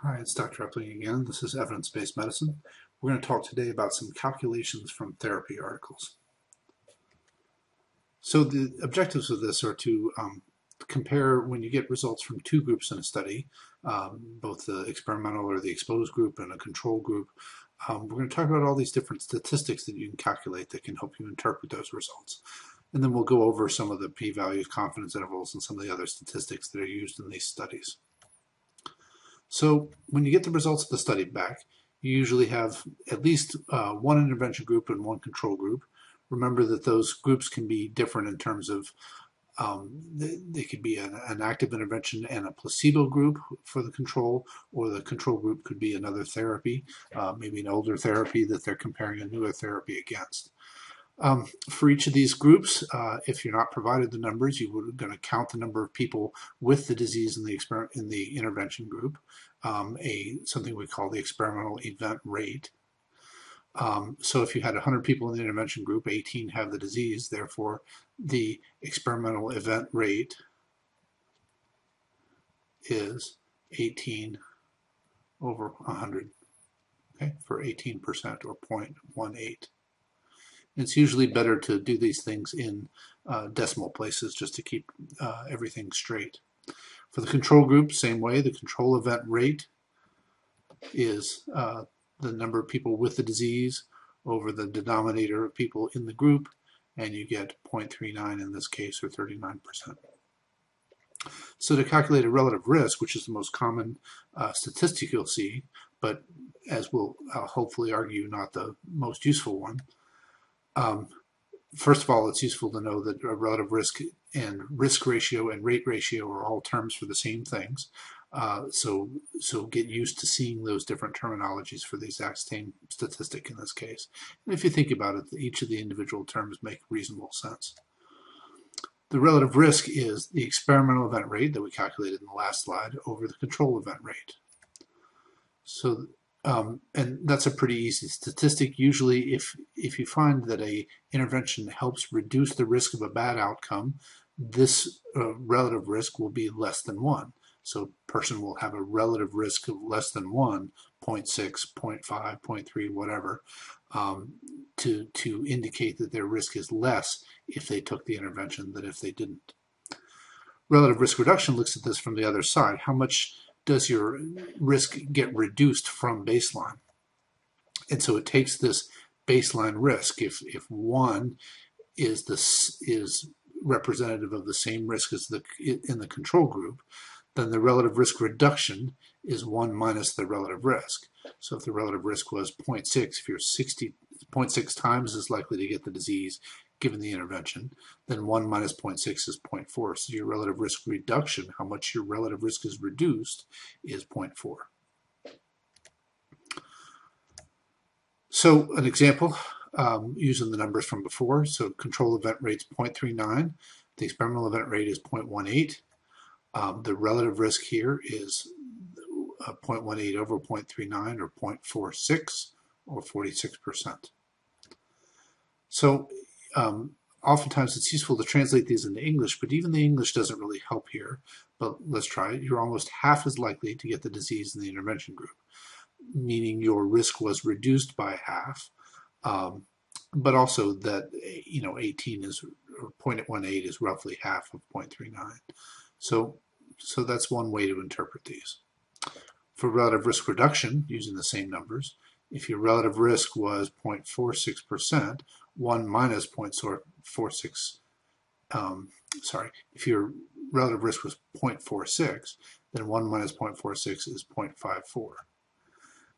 Hi, it's Dr. Epling again. This is evidence-based medicine. We're going to talk today about some calculations from therapy articles. So the objectives of this are to compare when you get results from two groups in a study, both the experimental or the exposed group and a control group. We're going to talk about all these different statistics that you can calculate that can help you interpret those results. And then we'll go over some of the p-values, confidence intervals, and some of the other statistics that are used in these studies. So when you get the results of the study back, you usually have at least one intervention group and one control group. Remember that those groups can be different in terms of they could be an active intervention and a placebo group for the control, or the control group could be another therapy, maybe an older therapy that they're comparing a newer therapy against. For each of these groups, if you're not provided the numbers, you are going to count the number of people with the disease in the intervention group, something we call the experimental event rate. So if you had 100 people in the intervention group, 18 have the disease, therefore the experimental event rate is 18 over 100, okay, for 18% or 0.18. It's usually better to do these things in decimal places just to keep everything straight. For the control group, same way, the control event rate is the number of people with the disease over the denominator of people in the group, and you get 0.39 in this case, or 39%. So to calculate a relative risk, which is the most common statistic you'll see, but as we'll hopefully argue, not the most useful one, first of all, it's useful to know that a relative risk and risk ratio and rate ratio are all terms for the same things. So get used to seeing those different terminologies for the exact same statistic in this case. And if you think about it, each of the individual terms make reasonable sense. The relative risk is the experimental event rate that we calculated in the last slide over the control event rate. So and that's a pretty easy statistic. Usually if you find that a intervention helps reduce the risk of a bad outcome, this relative risk will be less than 1. So a person will have a relative risk of less than 1, 0.6, 0.5, 0.3, whatever, to indicate that their risk is less if they took the intervention than if they didn't. Relative risk reduction looks at this from the other side. How much does your risk get reduced from baseline? And so it takes this baseline risk. If 1 is representative of the same risk as in the control group, then the relative risk reduction is 1 minus the relative risk. So if the relative risk was 0.6, if you're 0.6 times as likely to get the disease given the intervention, then 1 minus 0.6 is 0.4. So your relative risk reduction, how much your relative risk is reduced, is 0.4. So an example, using the numbers from before, so control event rate's 0.39, the experimental event rate is 0.18. The relative risk here is 0.18 over 0.39, or 0.46, or 46%. So oftentimes it's useful to translate these into English, but even the English doesn't really help here. But let's try it. You're almost half as likely to get the disease in the intervention group, meaning your risk was reduced by half, but also that 18 is, or 0.18 is roughly half of 0.39. So that's one way to interpret these. For relative risk reduction, using the same numbers, if your relative risk was 0.46%, 1 minus 0.46, if your relative risk was 0.46, then 1 minus 0.46 is 0.54.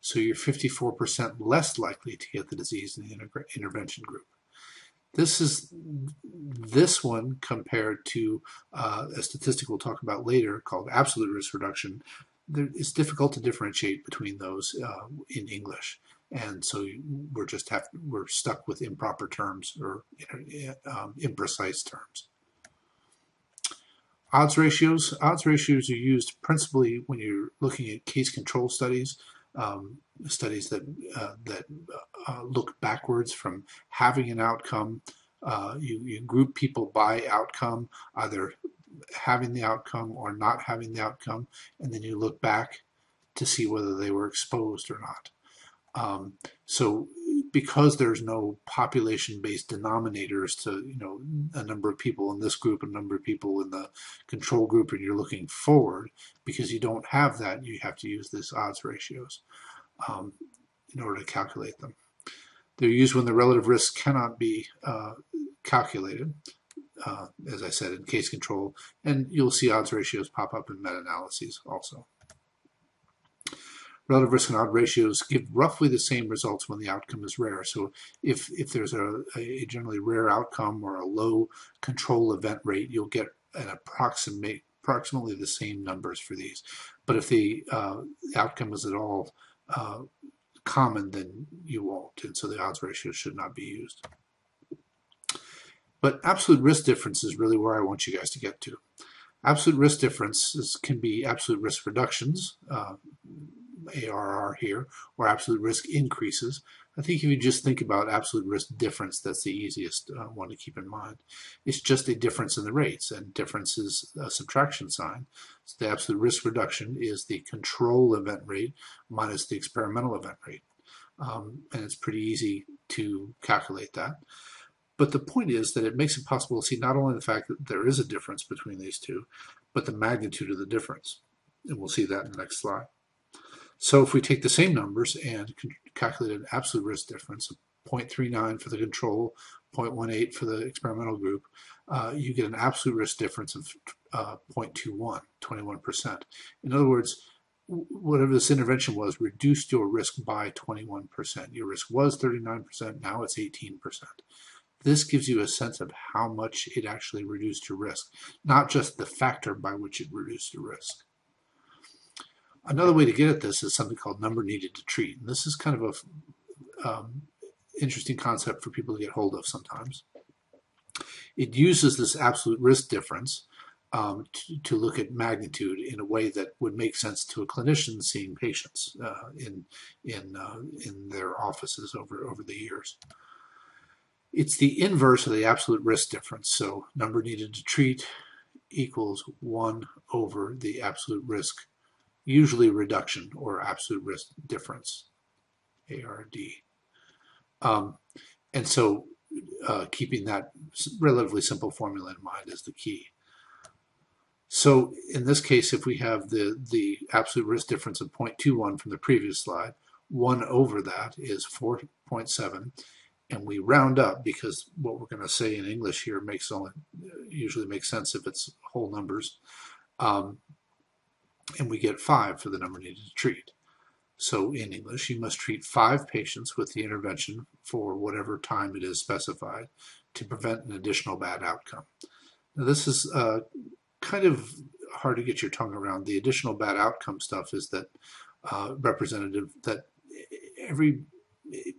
So you're 54% less likely to get the disease in the intervention group. This one compared to a statistic we'll talk about later called absolute risk reduction. It's difficult to differentiate between those in English, and so we're stuck with improper terms or imprecise terms. Odds ratios. Odds ratios are used principally when you're looking at case control studies, studies that look backwards from having an outcome. You group people by outcome, either having the outcome or not having the outcome, and then you look back to see whether they were exposed or not. So because there's no population-based denominators to, a number of people in this group, a number of people in the control group, and you're looking forward, because you don't have that, you have to use these odds ratios in order to calculate them. They're used when the relative risk cannot be calculated, as I said, in case control, and you'll see odds ratios pop up in meta-analyses also. Relative risk and odds ratios give roughly the same results when the outcome is rare. So if there's a generally rare outcome or a low control event rate, you'll get an approximately the same numbers for these. But if the outcome is at all common, then you won't, and so the odds ratio should not be used. But absolute risk difference is really where I want you guys to get to. Absolute risk differences can be absolute risk reductions, ARR here, or absolute risk increases. I think if you just think about absolute risk difference, that's the easiest one to keep in mind. It's just a difference in the rates, and difference is a subtraction sign. So the absolute risk reduction is the control event rate minus the experimental event rate. And it's pretty easy to calculate that. But the point is that it makes it possible to see not only the fact that there is a difference between these two, but the magnitude of the difference. And we'll see that in the next slide. So if we take the same numbers and calculate an absolute risk difference of 0.39 for the control, 0.18 for the experimental group, you get an absolute risk difference of 0.21, 21%. In other words, whatever this intervention was reduced your risk by 21%. Your risk was 39%, now it's 18%. This gives you a sense of how much it actually reduced your risk, not just the factor by which it reduced your risk. Another way to get at this is something called number needed to treat. And this is kind of a interesting concept for people to get hold of sometimes. It uses this absolute risk difference to look at magnitude in a way that would make sense to a clinician seeing patients in their offices over the years. It's the inverse of the absolute risk difference. So number needed to treat equals 1 over the absolute risk, usually reduction, or absolute risk difference, ARD. And so keeping that relatively simple formula in mind is the key. So in this case, if we have the absolute risk difference of 0.21 from the previous slide, 1 over that is 4.7. And we round up, because what we're going to say in English here usually makes sense if it's whole numbers. And we get 5 for the number needed to treat. So in English, you must treat 5 patients with the intervention for whatever time it is specified to prevent an additional bad outcome. Now this is kind of hard to get your tongue around. The additional bad outcome stuff is that representative that every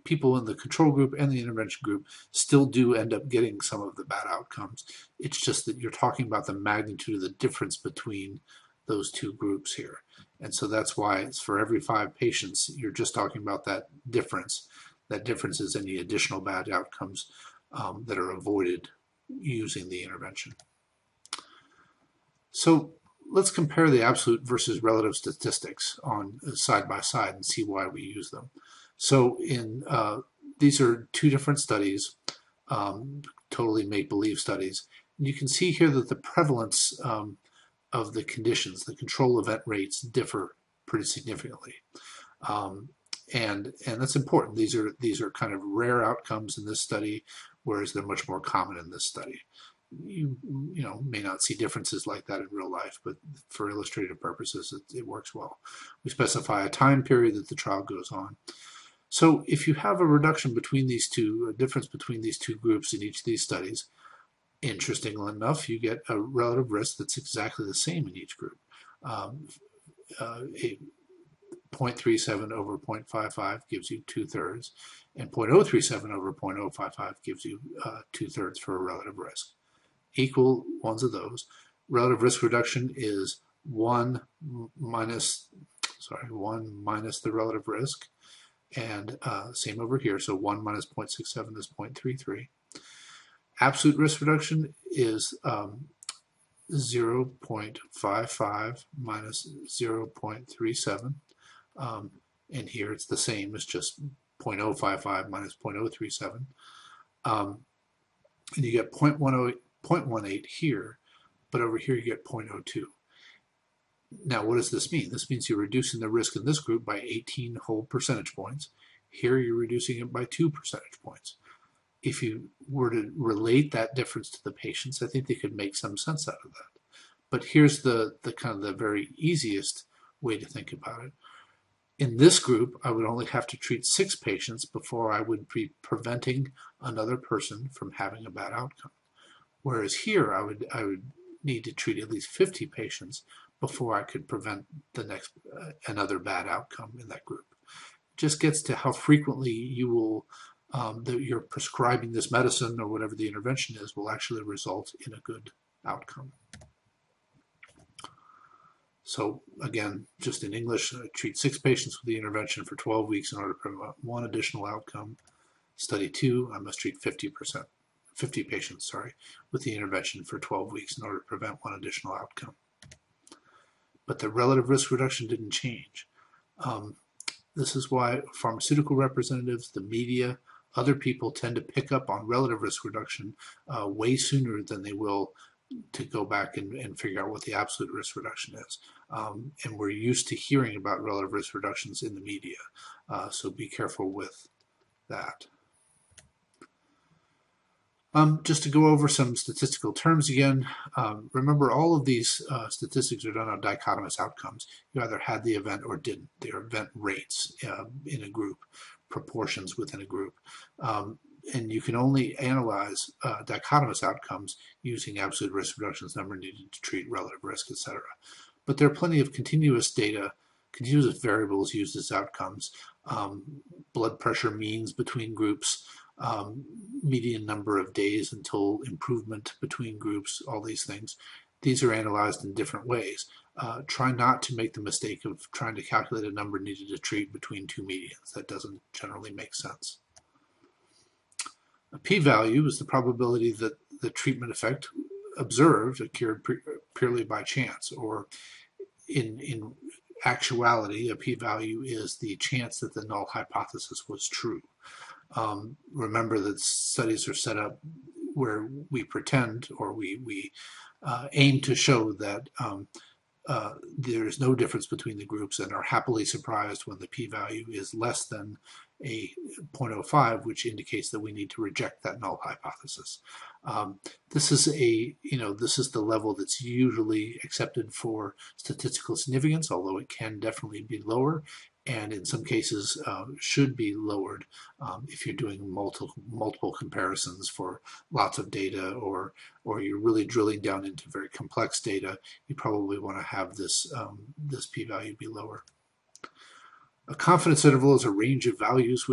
people in the control group and the intervention group still do end up getting some of the bad outcomes. It's just that you're talking about the magnitude of the difference between those two groups here. And so that's why it's for every 5 patients, you're just talking about that difference. That difference is any additional bad outcomes that are avoided using the intervention. So let's compare the absolute versus relative statistics on side by side and see why we use them. So these are 2 different studies, totally make-believe studies. And you can see here that the prevalence of the conditions, the control event rates, differ pretty significantly. And that's important. These are kind of rare outcomes in this study, whereas they're much more common in this study. You may not see differences like that in real life, but for illustrative purposes, it works well. We specify a time period that the trial goes on. So if you have a reduction between these two, a difference between these 2 groups in each of these studies, interestingly enough, you get a relative risk that's exactly the same in each group. 0.37 over 0.55 gives you 2/3, and 0.037 over 0.055 gives you 2/3 for a relative risk. Equal ones of those. Relative risk reduction is 1 minus the relative risk, and same over here. So 1 minus 0.67 is 0.33. Absolute risk reduction is 0.55 minus 0.37. And here it's the same, it's just 0.055 minus 0.037. And you get 0.18 here, but over here you get 0.02. Now, what does this mean? This means you're reducing the risk in this group by 18 whole percentage points. Here you're reducing it by 2 percentage points. If you were to relate that difference to the patients, I think they could make some sense out of that. But here's the kind of the very easiest way to think about it. In this group, I would only have to treat 6 patients before I would be preventing another person from having a bad outcome. Whereas here, I would need to treat at least 50 patients before I could prevent the next another bad outcome in that group. It just gets to how frequently you will you're prescribing this medicine or whatever the intervention is will actually result in a good outcome. So again, just in English, treat 6 patients with the intervention for 12 weeks in order to prevent 1 additional outcome. Study 2, I must treat 50 patients, with the intervention for 12 weeks in order to prevent 1 additional outcome. But the relative risk reduction didn't change. This is why pharmaceutical representatives, the media, other people tend to pick up on relative risk reduction way sooner than they will to go back and figure out what the absolute risk reduction is. And we're used to hearing about relative risk reductions in the media, so be careful with that. Just to go over some statistical terms again, remember all of these statistics are done on dichotomous outcomes. You either had the event or didn't. They are event rates in a group, proportions within a group. And you can only analyze dichotomous outcomes using absolute risk reductions, number needed to treat, relative risk, etc. But there are plenty of continuous data, continuous variables used as outcomes, blood pressure means between groups, median number of days until improvement between groups, all these things. These are analyzed in different ways. Try not to make the mistake of trying to calculate a number needed to treat between 2 medians. That doesn't generally make sense. A p-value is the probability that the treatment effect observed occurred purely by chance, or in actuality, a p-value is the chance that the null hypothesis was true. Remember that studies are set up where we pretend or we aim to show that there is no difference between the groups and are happily surprised when the p-value is less than a 0.05, which indicates that we need to reject that null hypothesis. This is the level that's usually accepted for statistical significance, although it can definitely be lower, and in some cases should be lowered if you're doing multiple comparisons for lots of data, or you're really drilling down into very complex data. You probably want to have this this p-value be lower. A confidence interval is a range of values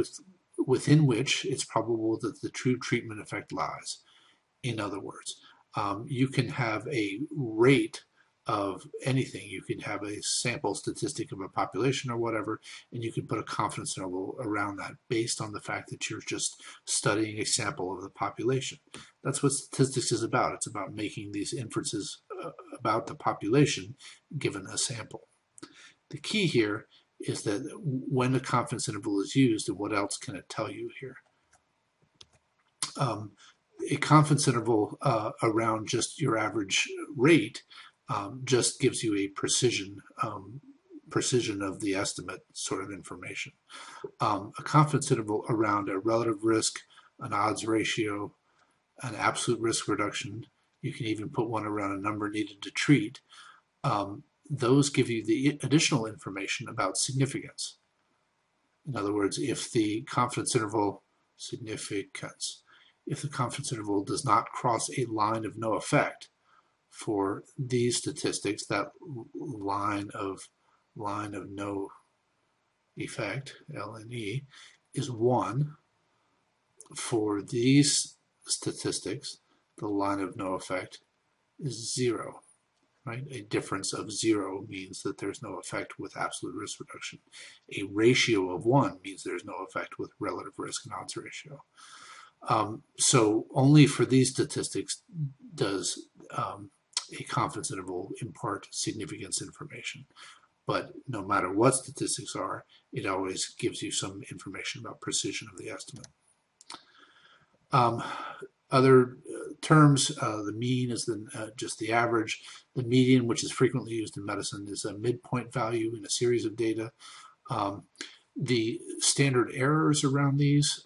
within which it's probable that the true treatment effect lies. In other words, you can have a rate of anything. You can have a sample statistic of a population or whatever, and you can put a confidence interval around that based on the fact that you're just studying a sample of the population. That's what statistics is about. It's about making these inferences about the population given a sample. The key here is that when the confidence interval is used, and what else can it tell you here? A confidence interval around just your average rate just gives you a precision of the estimate sort of information. A confidence interval around a relative risk, an odds ratio, an absolute risk reduction, you can even put one around a number needed to treat. Those give you the additional information about significance. In other words, if the confidence interval if the confidence interval does not cross a line of no effect for these statistics, that line of no effect, LNE, is 1. For these statistics, the line of no effect is 0. Right? A difference of 0 means that there's no effect with absolute risk reduction. A ratio of 1 means there's no effect with relative risk and odds ratio. So only for these statistics does a confidence interval impart significance information. but no matter what statistics are, it always gives you some information about precision of the estimate. Other terms, the mean is just the average. The median, which is frequently used in medicine, is a midpoint value in a series of data. The standard errors around these,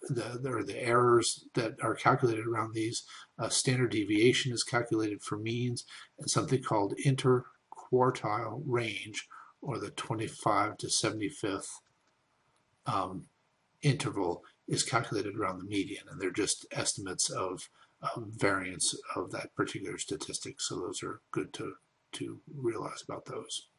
the errors that are calculated around these, standard deviation is calculated for means, and something called interquartile range, or the 25 to 75th interval, is calculated around the median, and they're just estimates of variance of that particular statistic. So those are good to realize about those.